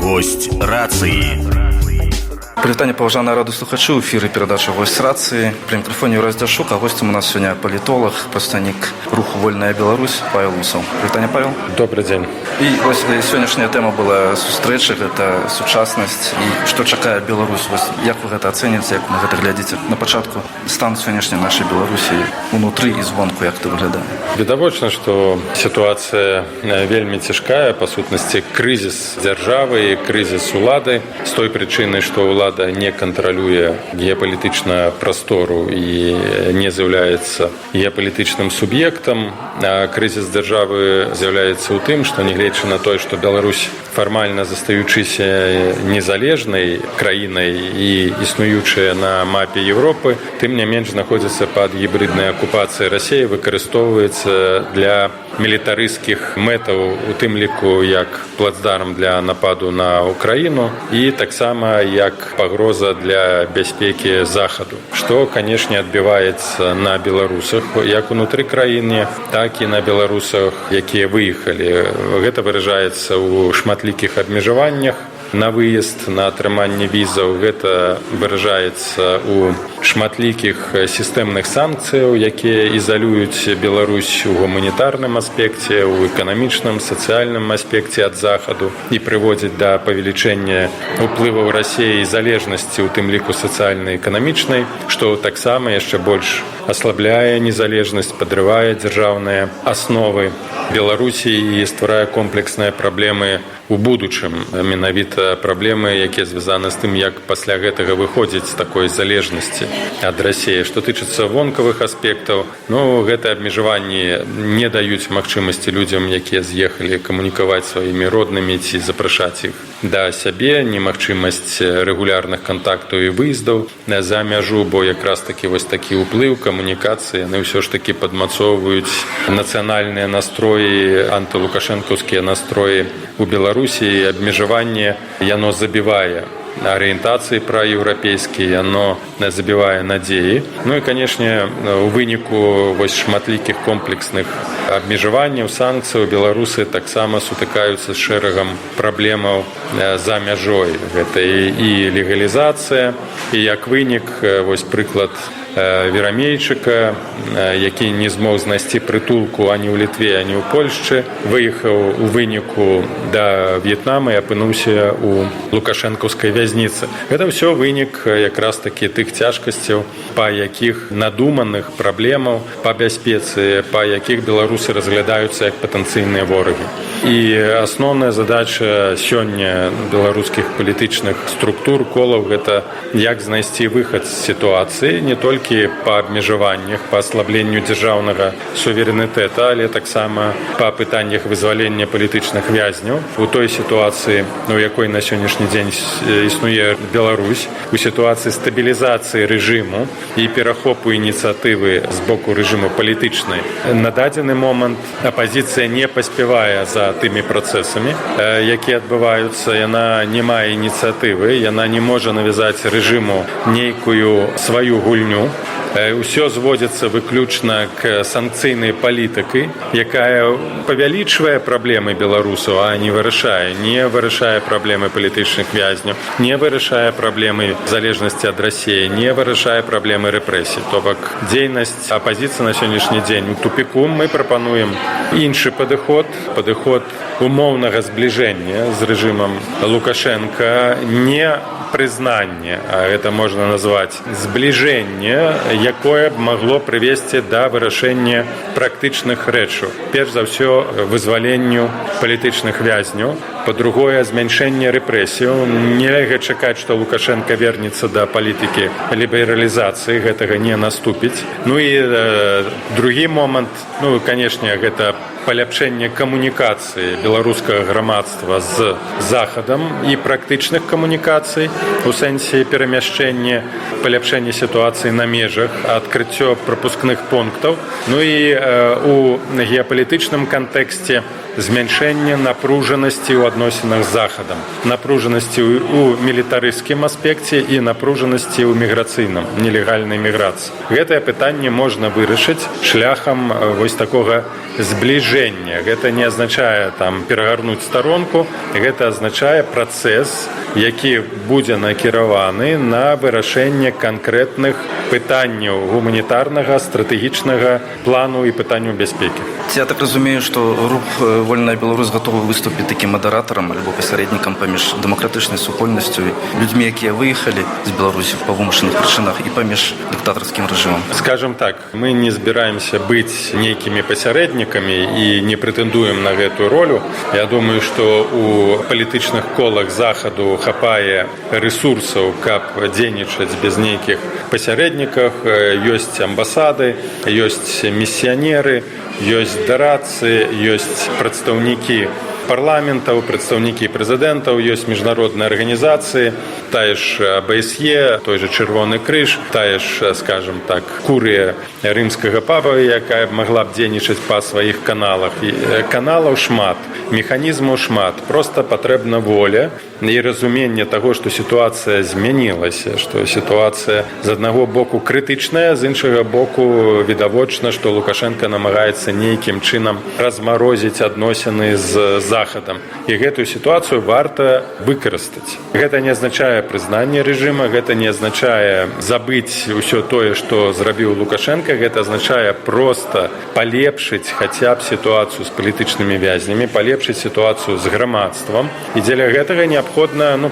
Гость рацыі. Прывітанне паважаныя радыёслухачы, ў эфіры перадача «Госць рацыі». Пры мікрафоне Юрась Дзяшук, а гостем у нас сёння палітолог, прадстаўнік руху «Вольная Беларусь» Павел Усаў. Прывітанне, Павел. Добрый дзень. І вось сённяшняя тэма была сустрэчы, гэта сучаснасць і што чакае Беларусь. Вось як вы гэта ацэніце, як вы гэта глядзіце на пачатку стан сённяшняй нашай Беларусі унутры і звонку, як это выглядае? Відавочна, што сітуацыя вельмі цяжкая, па сутнасці крызіс дзяржавы, крызіс улады, з той прычыны, што ўлада не кантралюе геапалітычную прастору і не з'яўляецца геапалітычным суб'ектам. Крызіс дзяржавы з'яўляецца ў тым, што нягледзячы на тое, што Беларусь фармальна застаючыся незалежнай краінай і існуючая на мапе Еўропы, тым не менш знаходзіцца пад гібриднай акупацыяй Расіі, выкарыстоўваецца для мілітарысцкіх мэтаў, у тым ліку як плацдарм для нападу на Украіну і таксама як пагроза для бяспекі захаду, што, канешне, адбіваецца на беларусах, як унутры краіны, так і на беларусах, якія выехалі. Гэта выражаецца ў шматлікіх абмежаваннях на выезд, на атрыманне візаў. Гэта выражаецца ў шматлікіх сістэмных санкцыяў, якія ізалююць Беларусь у гуманітарным аспекце, у эканамічным, сацыяльным аспекце ад захаду і прыводзяць да павелічэння ўплываў Расіі і залежнасці, у тым ліку сацыяльна-эканамічнай, што таксама яшчэ больш аслабляе незалежнасць, падрывае дзяржаўныя асновы Беларусі і стварае комплексныя праблемы у будучым. Менавіта праблемы, якія звязаны з тым, як пасля гэтага выходзіць з такой залежнасці ад Расіі. Што тычыцца вонкавых аспектаў, гэтыя абмежаванні не даюць магчымасці людзям, якія з'ехалі, камунікаваць сваімі роднымі ці запрашаць іх да сябе, немагчымасць рэгулярных кантактаў і выездаў за мяжу, бо якраз такі вось такі ўплыў камунікацыі, яны ўсё ж такі падмацоўваюць нацыянальныя настроі, антылукашэнкаўскія настроі у Беларусі, і абмежаванне яно забівае арыентацыі праеўрапейскія, яно забівае надзеі. І, канешне, у выніку вось шматлікіх комплексных абмежаванняў, санкцыяў беларусы таксама сутыкаюцца з шэрагам праблемаў за мяжой. Гэта і легалізацыя, і як вынік, вось прыклад Верамейчыка, які не змог знайсці прытулку ані ў Літве, ані ў Польшчы, выехаў у выніку да В'етнама і апынуўся ў лукашэнкаўскай вязніцы. Гэта ўсё вынік якраз такі тых цяжкасцяў, па якіх надуманых праблемаў па бяспецы, па якіх беларусы разглядаюцца як патэнцыйныя ворагі. І асноўная задача сёння беларускіх палітычных структур, колаў, гэта як знайсці выхад з сітуацыі, не толькі па абмежаваннях, па аслабленню дзяржаўнага суверэнітэта, але таксама па пытаннях вызвалення палітычных вязняў. У той сітуацыі, у якой на сённяшні дзень існуе Беларусь, у сітуацыі стабілізацыі рэжыму і перахопу ініцыятывы з боку рэжыму палітычнай. На дадзены момант апазіцыя не паспявае за тымі працэсамі, якія адбываюцца. Яна не мае ініцыятывы, яна не можа навязаць рэжыму нейкую сваю гульню. Усё зводзіцца выключна к санкцыйнай палітыкі, якая павялічвае праблемы беларусаў, а не вырашае. Не вырашае праблемы палітычных вязняў, не вырашае праблемы залежнасці ад Расіі, не вырашае праблемы рэпрэсій. То бок дзейнасць апазіцыі на сённяшні дзень у тупіку. Мы прапануем іншы падыход умоўнага збліжэння з рэжымам Лукашэнка, не прызнанне, а гэта можна назваць збліжэнне, якое б магло прывесці да вырашэння практычных рэчаў. Перш за ўсё, вызваленню палітычных вязняў, па-другое, змяншэнне рэпрэсіяў. Нельга чакаць, што Лукашенко вернецца да палітыкі лібералізацыі, гэтага не наступіць. І другі момант, канешне, гэта паляпшэнне камунікацыі беларускага грамадства з захадам і практычных камунікацый, у сэнсе перамяшчэння, паляпшэння сітуацыі на межах, адкрыццё прапускных пунктаў. І у геапалітычным кантэксце змяншэнне напружанасці ў адносінах з захадам, напружанасці ў мілітарысцкім аспекце і напружанасці ў міграцыйным, нелегальнай міграцыі. Гэтае пытанне можна вырашыць шляхам вось такога збліжэння. Гэта не азначае там перагарнуць старонку, гэта азначае працэс, які будзе накіраваны на вырашэнне канкрэтных пытанняў гуманітарнага, стратэгічнага плану і пытанняў бяспекі. Я так разумею, што рух «Вольная Беларусь» гатовы выступіць такім мадэратарам альбо пасярэднікам паміж дэмакратычнай супольнасцю і людзьмі, якія выехалі з Беларусі па вымушаных прычынах, і паміж дыктатарскім рэжымам. Скажем так, мы не збіраемся быць нейкімі пасярэднікамі і не прэтэндуем на гэтую ролю. Я думаю, што у палітычных колах захаду хапае рэсурсаў, каб дзейнічаць без нейкіх пасярэдніках. Ёсць амбасады, ёсць місіянеры, ёсць дарадцы, ёсць прадстаўнікі парламентаў, прадстаўнікі прэзідэнтаў, ёсць міжнародныя арганізацыі, тая ж АБСЕ, той же Чырвоны крыж, тая ж, скажем так, курыя рымскага папа, якая магла б дзейнічаць па сваіх каналах. Каналаў шмат, механізмаў шмат, проста патрэбна воля і разуменне таго, што сітуацыя змянілася, што сітуацыя з аднаго боку крытычная, з іншага боку відавочна, што Лукашенко намагаецца нейкім чынам размарозіць адносіны з захадам. І гэтую сітуацыю варта выкарыстаць. Гэта не азначае прызнанне рэжыма, гэта не азначае забыць усё тое, што зрабіў Лукашенко, гэта азначае проста палепшыць хаця б сітуацыю з палітычнымі вязнямі, палепшыць сітуацыю з грамадствам. І дзеля гэтага неабходна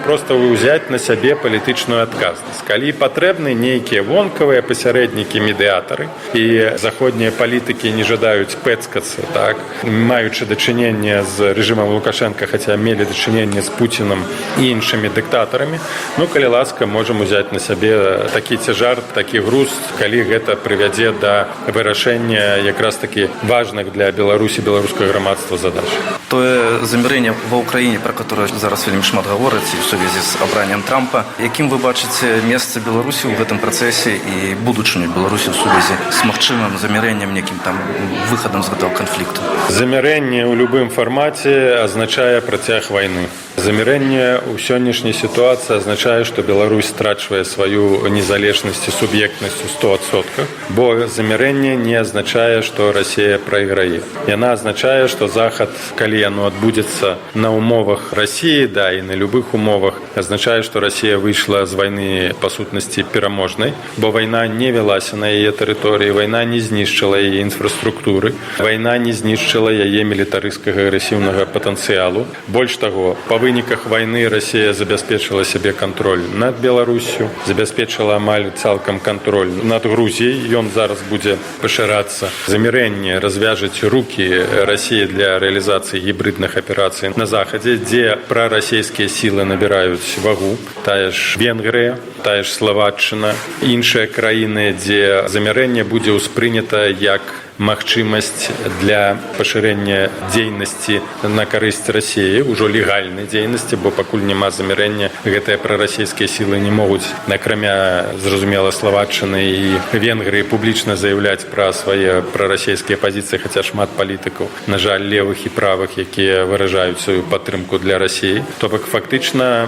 проста ўзяць на сябе палітычную адказнасць. Калі патрэбны нейкія вонкавыя пасярэднікі, медыятары, і заходнія палітыкі не жадаюць пэцкацца, так, маючы дачыненне з рэжымам Лукашенко, хаця мелі дачыненне з Пуціным і іншымі дыктатарамі, калі ласка, можам узяць на сябе такі цяжар, такі груз, калі гэта прывядзе да вырашэння якраз такі важных для Беларусі, беларускага грамадства задач. Тое замірэнне ва ўкраіне, пра которое зараз вельмі шмат гавораць і ў сувязі з абраннем Трампа, якім вы бачыце месца Беларусі ў гэтым працэсе і будучыню Беларусі ў сувязі з магчымым замірэннем, некім там выхадам з гэтага канфлікту? Замірэнне ў любым фармаце азначае працяг вайны. Замірэнне ў сённяшняй сітуацыі азначае, што Беларусь страчвае сваю незалежнасць і суб'ектнасць у 100%, бо замірэнне не азначае, што Расія прайграе. Яна азначае, што Захад, калі яно адбудзецца на умовах Расіі, да, і на любых умовах, азначае, што Расія выйшла з вайны па сутнасці пераможнай, бо вайна не вялася на яе тэрыторыі, вайна не знішчыла яе інфраструктуры, вайна не знішчыла яе мілітарысцкага агрэсіўнага патэнцыялу. Больш таго, па выніках вайны Расія забяспечыла сябе кантроль над Беларусю, забяспечыла амаль цалкам кантроль над Грузіяй, ён зараз будзе пашырацца. Замірэнне развяжаць рукі Расіі для рэалізацыі гібридных аперацый на Захадзе, дзе прарасійскія сілы набіраюць вагу, тая ж Венгрыя, тая ж Словаччына, іншыя краіны, дзе замірэнне будзе ўспрынята як магчымасць для пашырэння дзейнасці на карысць Расіі, ужо легальнай дзейнасці, бо пакуль няма замірэння, гэтыя прарасійскія сілы не могуць, акрамя, зразумела, Словаччыны і Венгрыі, публічна заяўляць пра свае прарасійскія пазіцыі, хаця шмат палітыкаў, на жаль, левых і правых, якія выражаюць сваю падтрымку для Расіі. То бок фактычна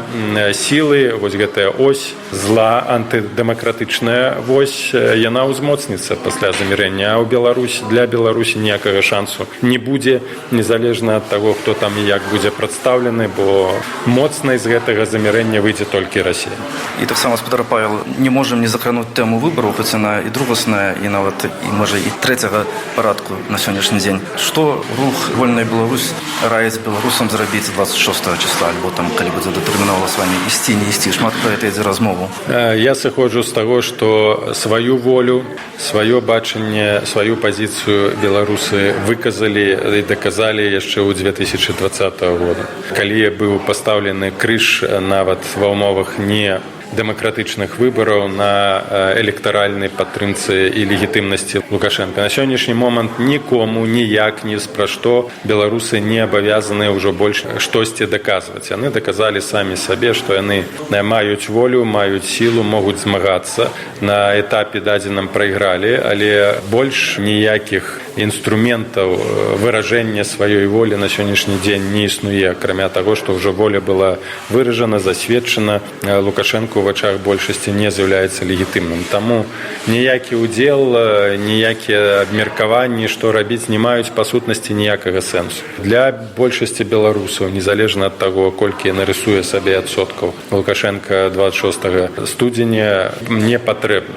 сілы, вось гэтая ось зла, антыдэмакратычная вось, яна ўзмоцніцца пасля замірэння, а ў Беларусі для Беларусі ніякага шансу не будзе, незалежна ад таго, хто там і як будзе прадстаўлены, бо моцнай з гэтага замірэння выйдзе толькі Расія. І таксама, спадар Павел, не можам не закрануць тэму выбараў, хоць яна і другасная, і нават, і можа, і трэцяга парадку на сённяшні дзень. Што рух «Вольная Беларусь» раіць беларусам зрабіць 26 числа, альбо там, калі будзе датэрмінова з вамі ісці, не ісці? Шмат пра гэта ідзе размову. Я сыходжу з таго, што сваю волю, сваё бачанне, сваю пазіцыю беларусы выказалі і даказалі яшчэ ў 2020 года. Калі быў пастаўлены крыж нават ва ўмовах не дэмакратычных выбараў на электаральнай падтрымцы і легітымнасці Лукашенка. На сённяшні момант нікому ніяк ні пра што беларусы не абавязаныя ўжо больш штосьці даказваць. Яны даказалі самі сабе, што яны маюць волю, маюць сілу, могуць змагацца. На этапе дадзеным прайгралі, але больш ніякіх інструментаў выражэння сваёй волі на сённяшні дзень не існуе, акрамя таго, што ўжо воля была выражана, засведчана, Лукашенко ў вачах большасці не з'яўляецца легітымным. Таму ніякі ўдзел, ніякія абмеркаванні, што рабіць, не маюць па сутнасці ніякага сэнсу. Для большасці беларусаў, незалежна ад таго, колькі нарысуе сабе адсоткаў, Лукашенко 26 студзеня не патрэбны.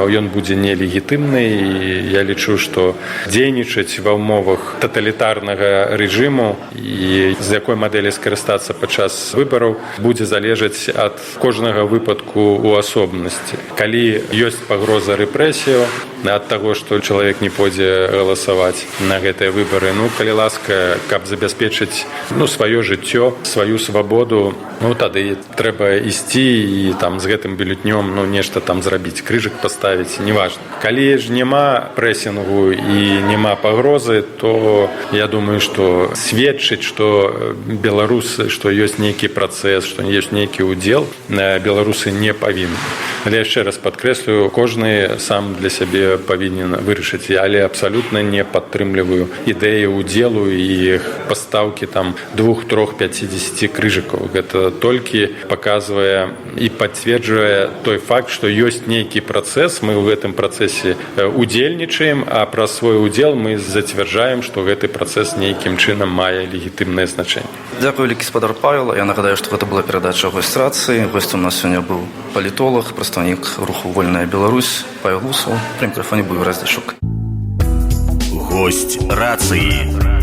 Ён будзе нелегітымны, і я лічу, што дзейнічаць ва ўмовах таталітарнага рэжыму і з якой мадэлі скарыстацца падчас выбараў будзе залежаць ад кожнага выпадку ў асобнасці. Калі ёсць пагроза рэпрэсіяў ад таго, што чалавек не пойдзе галасаваць на гэтыя выбары, калі ласка, каб забяспечыць сваё жыццё, сваю свабоду, тады трэба ісці і там з гэтым бюлетнём нешта там зрабіць, крыжык паставіць, неважна. Калі ж няма прэсінгу і няма пагрозы, то я думаю, што сведчыць, што беларусы, што ёсць нейкі працэс, што ёсць нейкі ўдзел, беларусы не павінны. Але яшчэ раз падкрэслюю, кожны сам для сябе павінен вырашыць. Я абсалютна не падтрымліваю ідэі ўдзелу і пастаўкі 2, 3, 50 крыжыкаў. Гэта толькі паказвае і пацверджвае той факт, што ёсць нейкі працэс, мы ў гэтым працэсе удзельнічаем, а праз свой удзел мы зацвярджаем, што гэты працэс нейкім чынам мае легітымнае значэнне. Дякую, вялікі спадар Павел. Я нагадаю, што гэта была перадача «Госць рацыі». Госцем у нас сёння быў палітолог, прадстаўнік руху «Вольная Беларусь» Павел Усаў. Пры мікрафоне быў Раздзішук. Гость рацыі.